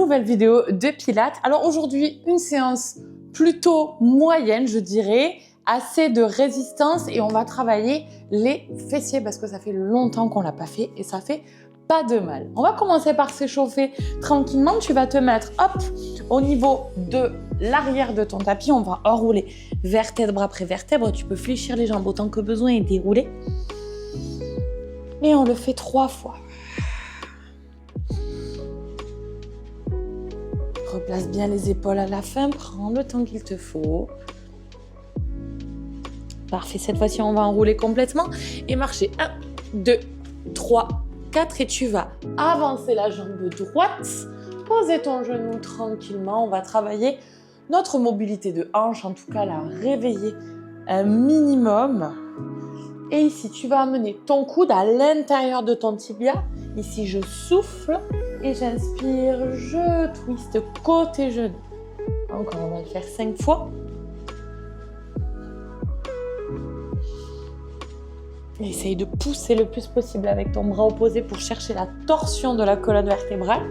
nouvelle vidéo de Pilates. Alors aujourd'hui, une séance plutôt moyenne, je dirais, assez de résistance et on va travailler les fessiers parce que ça fait longtemps qu'on l'a pas fait et ça fait pas de mal. On va commencer par s'échauffer tranquillement. Tu vas te mettre, hop, au niveau de l'arrière de ton tapis. On va enrouler vertèbre après vertèbre. Tu peux fléchir les jambes autant que besoin et dérouler. Et on le fait 3 fois. Replace bien les épaules à la fin. Prends le temps qu'il te faut. Parfait. Cette fois-ci, on va enrouler complètement et marcher. 1, 2, 3, 4 et tu vas avancer la jambe droite. Poser ton genou tranquillement. On va travailler notre mobilité de hanche, en tout cas la réveiller un minimum. Et ici, tu vas amener ton coude à l'intérieur de ton tibia. Ici, je souffle et j'inspire. Je twiste côté genou. Encore, on va le faire 5 fois. Essaye de pousser le plus possible avec ton bras opposé pour chercher la torsion de la colonne vertébrale.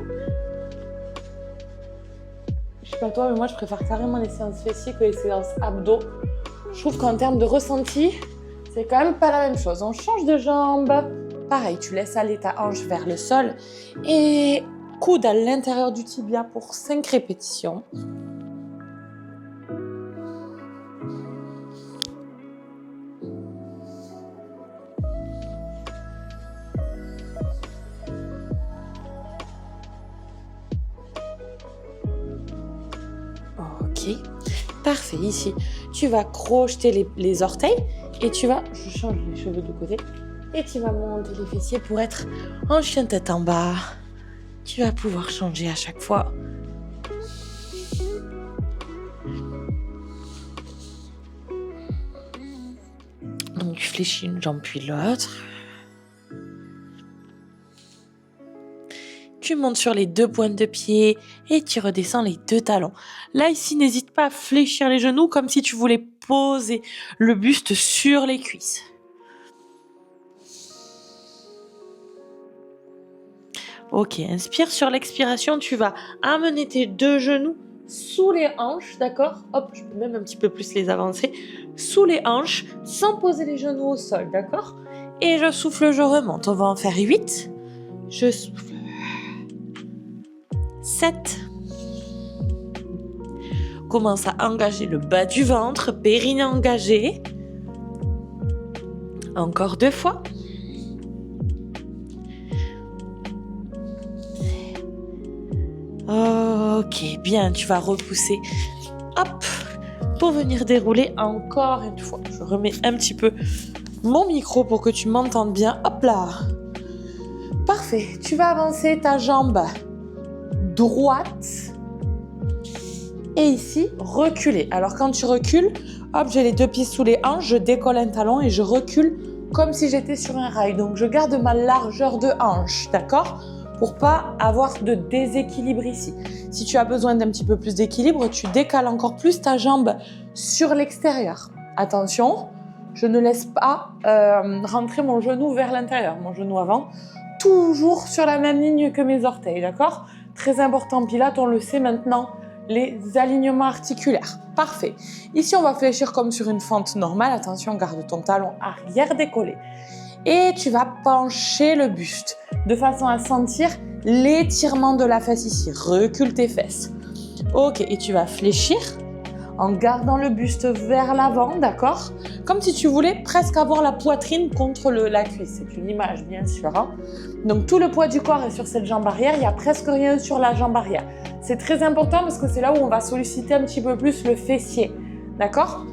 Je sais pas toi, mais moi je préfère carrément les séances fessiers que les séances abdos. Je trouve qu'en termes de ressenti, c'est quand même pas la même chose. On change de jambe. Pareil, tu laisses aller ta hanche vers le sol et coude à l'intérieur du tibia pour 5 répétitions. Ok, parfait. Ici, tu vas crocheter les orteils et tu vas, je change les cheveux de côté, et tu vas monter les fessiers pour être en chien tête en bas. Tu vas pouvoir changer à chaque fois. Donc, tu fléchis une jambe puis l'autre. Tu montes sur les 2 pointes de pied et tu redescends les 2 talons. Là, ici, n'hésite pas à fléchir les genoux comme si tu voulais poser le buste sur les cuisses. Ok, inspire. Sur l'expiration, tu vas amener tes 2 genoux sous les hanches, d'accord ? Hop, je peux même un petit peu plus les avancer. Sous les hanches, sans poser les genoux au sol, d'accord ? Et je souffle, je remonte. On va en faire 8. Je souffle. 7. Commence à engager le bas du ventre, périnée engagé. Encore 2 fois. Ok, bien, tu vas repousser. Hop, pour venir dérouler encore une fois. Je remets un petit peu mon micro pour que tu m'entendes bien. Hop là. Parfait, tu vas avancer ta jambe droite. Et ici, reculer. Alors, quand tu recules, hop, j'ai les 2 pieds sous les hanches, je décolle un talon et je recule comme si j'étais sur un rail. Donc, je garde ma largeur de hanche, d'accord ? Pour pas avoir de déséquilibre ici. Si tu as besoin d'un petit peu plus d'équilibre, tu décales encore plus ta jambe sur l'extérieur. Attention, je ne laisse pas rentrer mon genou vers l'intérieur, mon genou avant, toujours sur la même ligne que mes orteils, d'accord ? Très important, Pilates, on le sait maintenant, les alignements articulaires. Parfait. Ici, on va fléchir comme sur une fente normale. Attention, garde ton talon arrière décollé. Et tu vas pencher le buste de façon à sentir l'étirement de la fesse ici. Recule tes fesses. Ok, et tu vas fléchir en gardant le buste vers l'avant, d'accord ? Comme si tu voulais presque avoir la poitrine contre la cuisse. C'est une image, bien sûr. Hein ? Donc, tout le poids du corps est sur cette jambe arrière. Il n'y a presque rien sur la jambe arrière. C'est très important parce que c'est là où on va solliciter un petit peu plus le fessier. D'accord ?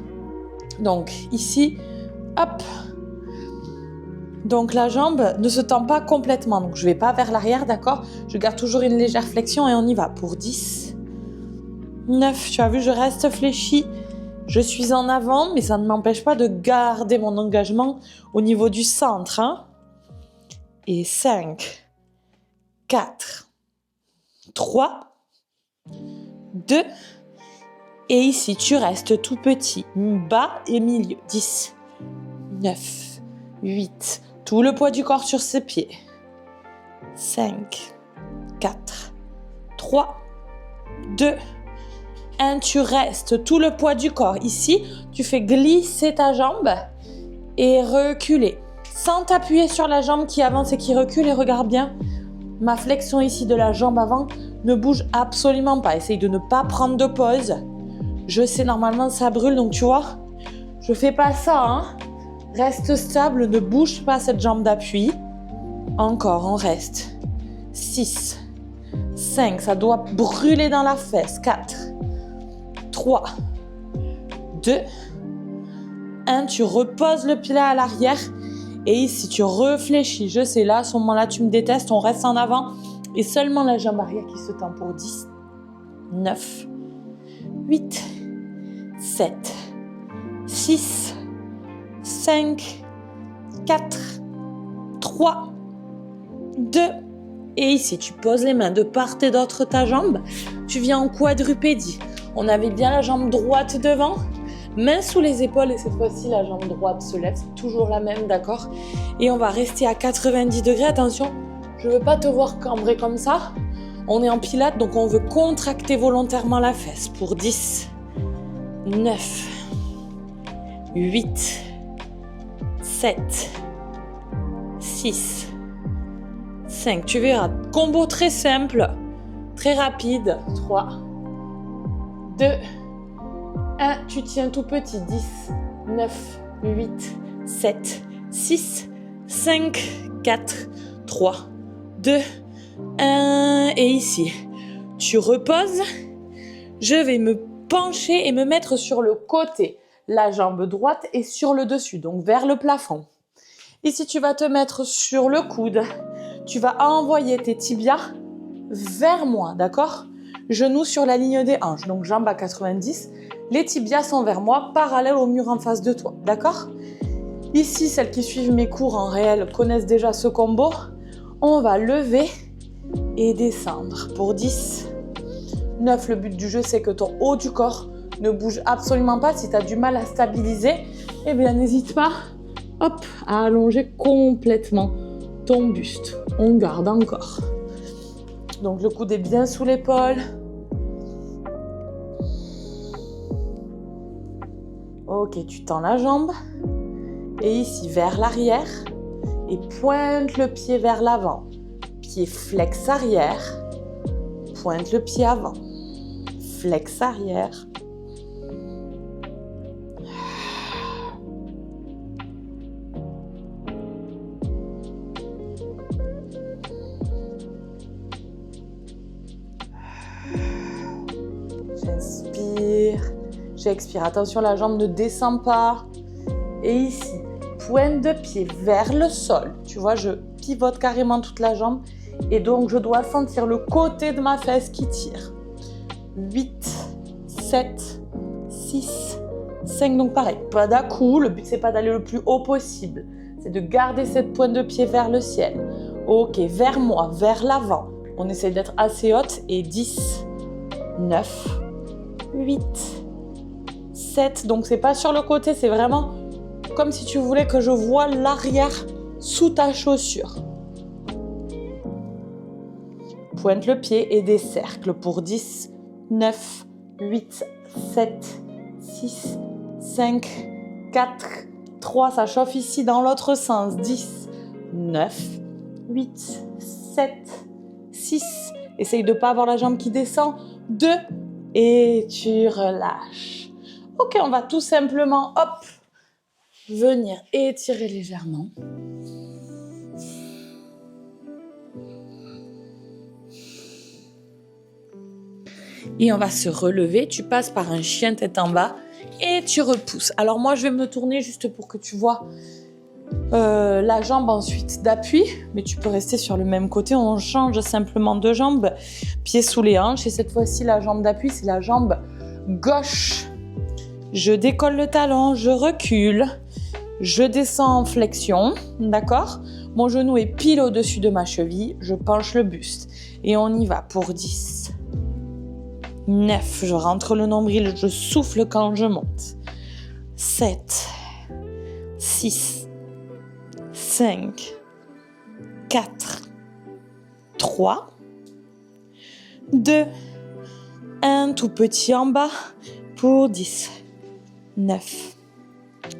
Donc, ici, hop. Donc, la jambe ne se tend pas complètement. Donc, je ne vais pas vers l'arrière, d'accord ? Je garde toujours une légère flexion et on y va pour 10. 9, tu as vu, je reste fléchie. Je suis en avant, mais ça ne m'empêche pas de garder mon engagement au niveau du centre. Hein. Et 5, 4, 3, 2. Et ici, tu restes tout petit, bas et milieu. 10, 9, 8. Tout le poids du corps sur ses pieds. 5, 4, 3, 2, 1. Tu restes tout le poids du corps. Ici, tu fais glisser ta jambe et reculer. Sans t'appuyer sur la jambe qui avance et qui recule. Et regarde bien, ma flexion ici de la jambe avant ne bouge absolument pas. Essaye de ne pas prendre de pause. Je sais, normalement, ça brûle. Donc, tu vois, je fais pas ça. Hein. Reste stable, ne bouge pas cette jambe d'appui. Encore, on reste. 6, 5, ça doit brûler dans la fesse. 4, 3, 2, 1. Tu reposes le pied à l'arrière. Et ici, tu réfléchis. Je sais, là, à ce moment-là, tu me détestes. On reste en avant. Et seulement la jambe arrière qui se tend pour 10, 9, 8, 7, 6, 5, 4, 3, 2. Et ici, tu poses les mains de part et d'autre ta jambe. Tu viens en quadrupédie. On avait bien la jambe droite devant. Main sous les épaules et cette fois-ci, la jambe droite se lève. C'est toujours la même, d'accord? Et on va rester à 90 degrés. Attention, je ne veux pas te voir cambrer comme ça. On est en pilates, donc on veut contracter volontairement la fesse. Pour 10, 9, 8, 7, 6, 5. Tu verras, combo très simple, très rapide. 3, 2, 1. Tu tiens tout petit. 10, 9, 8, 7, 6, 5, 4, 3, 2, 1. Et ici, tu reposes. Je vais me pencher et me mettre sur le côté. La jambe droite est sur le dessus, donc vers le plafond. Ici, tu vas te mettre sur le coude. Tu vas envoyer tes tibias vers moi, d'accord? Genoux sur la ligne des hanches, donc jambes à 90. Les tibias sont vers moi, parallèles au mur en face de toi, d'accord? Ici, celles qui suivent mes cours en réel connaissent déjà ce combo. On va lever et descendre pour 10, 9. Le but du jeu, c'est que ton haut du corps ne bouge absolument pas. Si tu as du mal à stabiliser, eh bien, n'hésite pas, hop, à allonger complètement ton buste. On garde encore. Donc, le coude est bien sous l'épaule. Ok, tu tends la jambe. Et ici, vers l'arrière. Et pointe le pied vers l'avant. Pied flex arrière. Pointe le pied avant. Flex arrière. J'inspire. J'expire. Attention, la jambe ne descend pas. Et ici, pointe de pied vers le sol. Tu vois, je pivote carrément toute la jambe. Et donc, je dois sentir le côté de ma fesse qui tire. 8, 7, 6, 5. Donc, pareil, pas d'à-coup. Le but, c'est pas d'aller le plus haut possible. C'est de garder cette pointe de pied vers le ciel. Ok, vers moi, vers l'avant. On essaie d'être assez haute. Et 10, 9, 8, 7. Donc, c'est pas sur le côté, c'est vraiment comme si tu voulais que je voie l'arrière sous ta chaussure. Pointe le pied et des cercles pour 10, 9, 8, 7, 6, 5, 4, 3. Ça chauffe ici dans l'autre sens. 10, 9, 8, 7, 6. Essaye de ne pas avoir la jambe qui descend. 2 et tu relâches. Ok, on va tout simplement, hop, venir étirer légèrement. Et on va se relever. Tu passes par un chien tête en bas et tu repousses. Alors moi, je vais me tourner juste pour que tu vois la jambe ensuite d'appui. Mais tu peux rester sur le même côté. On change simplement de jambe. Pieds sous les hanches. Et cette fois-ci, la jambe d'appui, c'est la jambe gauche. Je décolle le talon, je recule. Je descends en flexion. D'accord ? Mon genou est pile au-dessus de ma cheville. Je penche le buste. Et on y va pour 10. 9, je rentre le nombril, je souffle quand je monte. 7, 6, 5, 4, 3, 2, Un tout petit en bas pour 10. 9,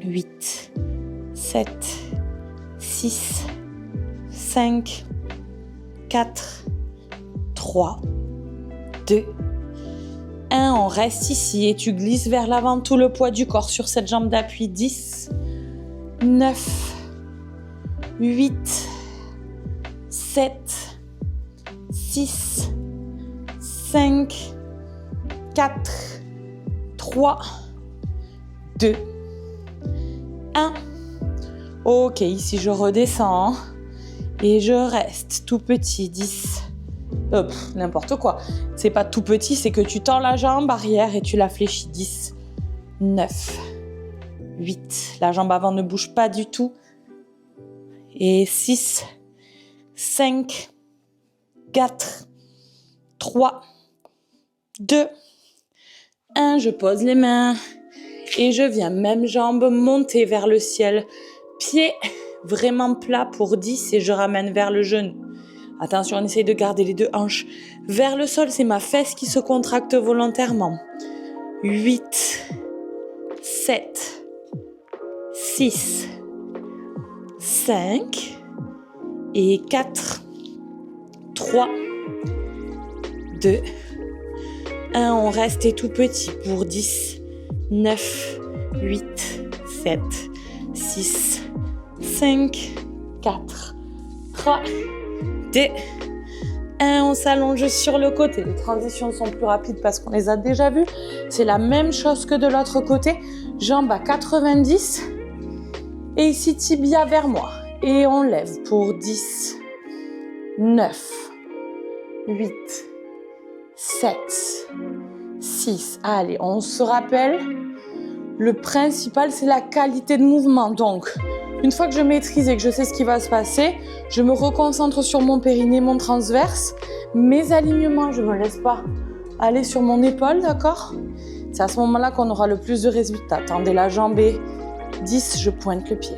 8, 7, 6, 5, 4, 3, 2, 1. On reste ici et tu glisses vers l'avant tout le poids du corps sur cette jambe d'appui. 10, 9, 8, 7, 6, 5, 4, 3, 2, 1. Ok, ici je redescends et je reste tout petit. 10. N'importe quoi. C'est pas tout petit, c'est que tu tends la jambe arrière et tu la fléchis. 10, 9, 8. La jambe avant ne bouge pas du tout. Et 6, 5, 4, 3, 2, 1. Je pose les mains et je viens même jambe monter vers le ciel. Pied vraiment plat pour 10 et je ramène vers le genou. Attention, on essaye de garder les deux hanches vers le sol. C'est ma fesse qui se contracte volontairement. 8, 7, 6, 5 et 4, 3, 2, 1. On reste tout petit pour 10, 9, 8, 7, 6, 5, 4, 3, 2, 1. On s'allonge sur le côté. Les transitions sont plus rapides parce qu'on les a déjà vues. C'est la même chose que de l'autre côté. Jambes à 90. Et ici, tibia vers moi. Et on lève pour 10, 9, 8, 7, 6. Allez, on se rappelle. Le principal, c'est la qualité de mouvement. Donc, une fois que je maîtrise et que je sais ce qui va se passer, je me reconcentre sur mon périnée, mon transverse, mes alignements, je ne me laisse pas aller sur mon épaule, d'accord ? C'est à ce moment-là qu'on aura le plus de résultats. Tendez la jambe et 10, je pointe le pied.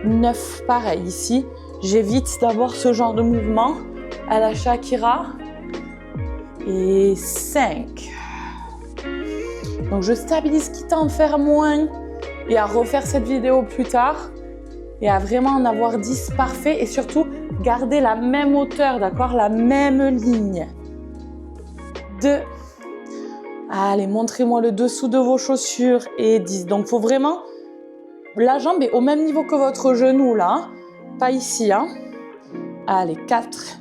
9, pareil, ici, j'évite d'avoir ce genre de mouvement à la Shakira. Et 5. Donc je stabilise, quitte à en faire moins et à refaire cette vidéo plus tard et à vraiment en avoir 10 parfait et surtout garder la même hauteur, d'accord, la même ligne. 2. Allez, montrez-moi le dessous de vos chaussures et 10. Donc il faut vraiment, la jambe est au même niveau que votre genou là, hein, pas ici. Hein. Allez, 4,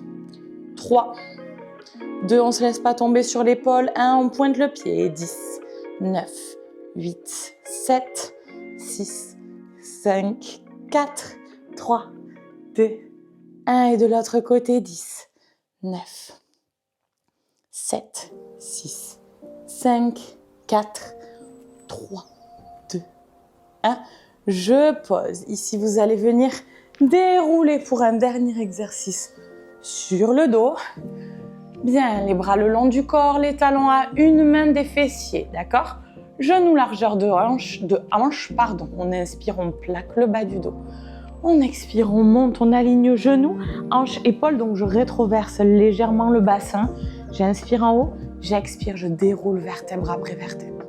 3, 2, on ne se laisse pas tomber sur l'épaule. 1, on pointe le pied. 10, 9, 8, 7, 6, 5, 4, 3, 2, 1. Et de l'autre côté, 10, 9, 7, 6, 5, 4, 3, 2, 1. Je pose. Ici, vous allez venir dérouler pour un dernier exercice sur le dos. Bien, les bras le long du corps, les talons à une main des fessiers, d'accord ? Genoux largeur de hanche, pardon. On inspire, on plaque le bas du dos. On expire, on monte, on aligne genoux, hanches, épaules. Donc je rétroverse légèrement le bassin. J'inspire en haut, j'expire, je déroule vertèbre après vertèbre.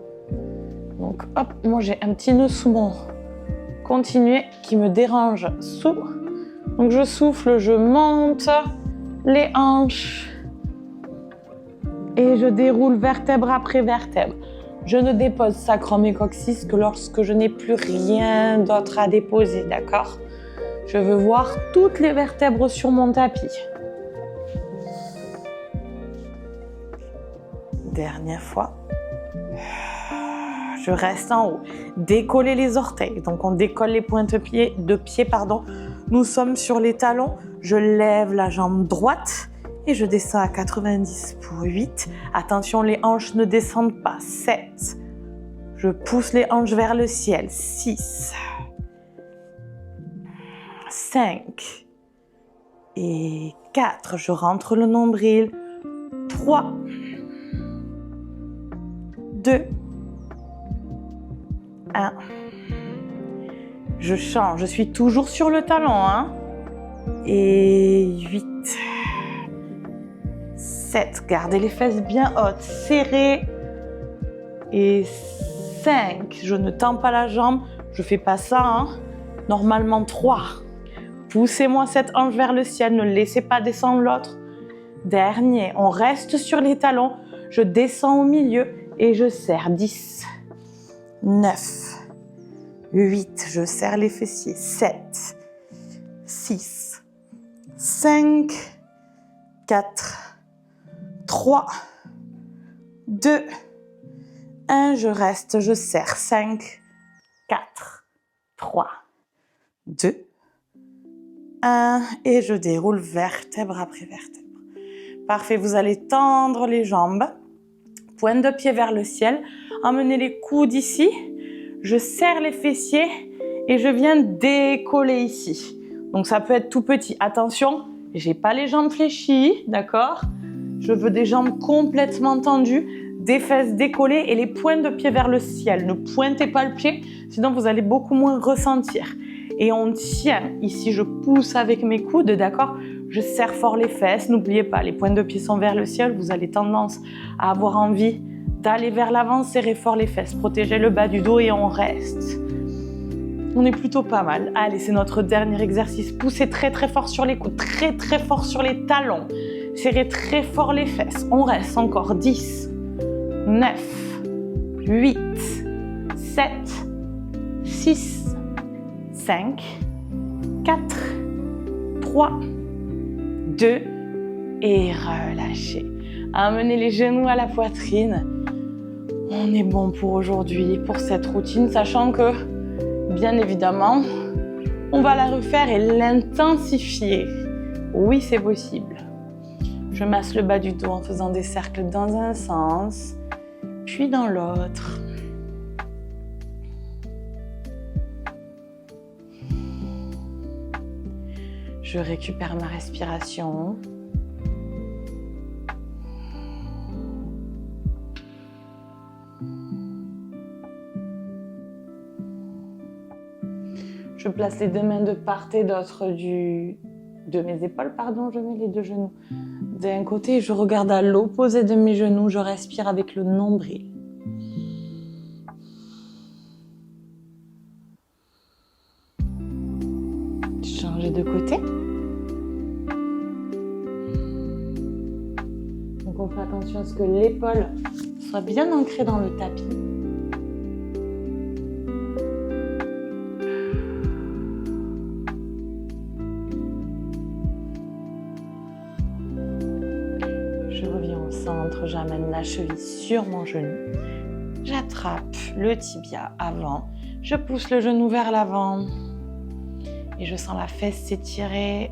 Donc hop, moi j'ai un petit nœud sous mon continuer qui me dérange sous. Donc je souffle, je monte les hanches. Et je déroule vertèbre après vertèbre. Je ne dépose sacrum et coccyx que lorsque je n'ai plus rien d'autre à déposer, d'accord ? Je veux voir toutes les vertèbres sur mon tapis. Dernière fois. Je reste en haut. Décoller les orteils. Donc on décolle les pointes de pied. Nous sommes sur les talons. Je lève la jambe droite. Et je descends à 90 pour 8. Attention, les hanches ne descendent pas. 7. Je pousse les hanches vers le ciel. 6. 5. Et 4. Je rentre le nombril. 3. 2. 1. Je change. Je suis toujours sur le talon. Et 8. 7, 7, gardez les fesses bien hautes, serrées. Et 5, je ne tends pas la jambe, je fais pas ça, hein. Normalement 3, poussez-moi cette hanche vers le ciel, ne laissez pas descendre l'autre. Dernier, on reste sur les talons, je descends au milieu et je serre. 10, 9, 8, je serre les fessiers. 7, 6, 5, 4, 3, 2, 1, je reste, je serre. 5, 4, 3, 2, 1 et je déroule vertèbre après vertèbre. Parfait, vous allez tendre les jambes, pointe de pied vers le ciel, emmenez les coudes ici, je serre les fessiers et je viens décoller ici. Donc ça peut être tout petit. Attention, j'ai pas les jambes fléchies, d'accord? Je veux des jambes complètement tendues, des fesses décollées et les pointes de pied vers le ciel. Ne pointez pas le pied, sinon vous allez beaucoup moins ressentir. Et on tient. Ici, je pousse avec mes coudes, d'accord? Je serre fort les fesses. N'oubliez pas, les pointes de pied sont vers le ciel. Vous avez tendance à avoir envie d'aller vers l'avant. Serrez fort les fesses. Protégez le bas du dos et on reste. On est plutôt pas mal. Allez, c'est notre dernier exercice. Poussez très très fort sur les coudes. Très très fort sur les talons. Serrez très fort les fesses. On reste encore. 10, 9, 8, 7, 6, 5, 4, 3, 2 et relâchez. Amenez les genoux à la poitrine. On est bon pour aujourd'hui, pour cette routine, sachant que, bien évidemment, on va la refaire et l'intensifier. Oui, c'est possible. Je masse le bas du dos en faisant des cercles dans un sens, puis dans l'autre. Je récupère ma respiration. Je place les deux mains de part et d'autre de mes épaules, je mets les deux genoux d'un côté et je regarde à l'opposé de mes genoux, je respire avec le nombril. Changer de côté. Donc on fait attention à ce que l'épaule soit bien ancrée dans le tapis. Je reviens au centre, j'amène la cheville sur mon genou. J'attrape le tibia avant, je pousse le genou vers l'avant et je sens la fesse s'étirer.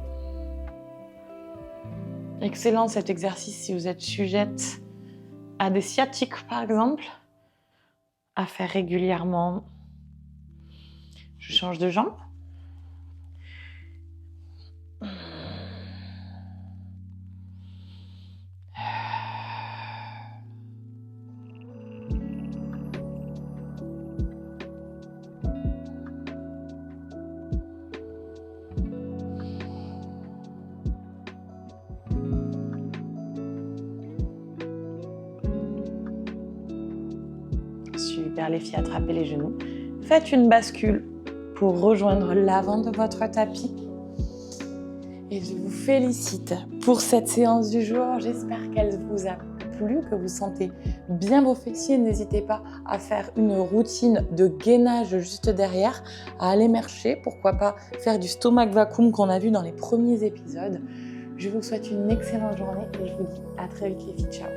Excellent cet exercice si vous êtes sujette à des sciatiques par exemple, à faire régulièrement. Je change de jambe. Super les filles, attrapez les genoux. Faites une bascule pour rejoindre l'avant de votre tapis. Et je vous félicite pour cette séance du jour. J'espère qu'elle vous a plu, que vous sentez bien vos fessiers. N'hésitez pas à faire une routine de gainage juste derrière, à aller marcher, pourquoi pas faire du stomach vacuum qu'on a vu dans les premiers épisodes. Je vous souhaite une excellente journée et je vous dis à très vite les filles. Ciao.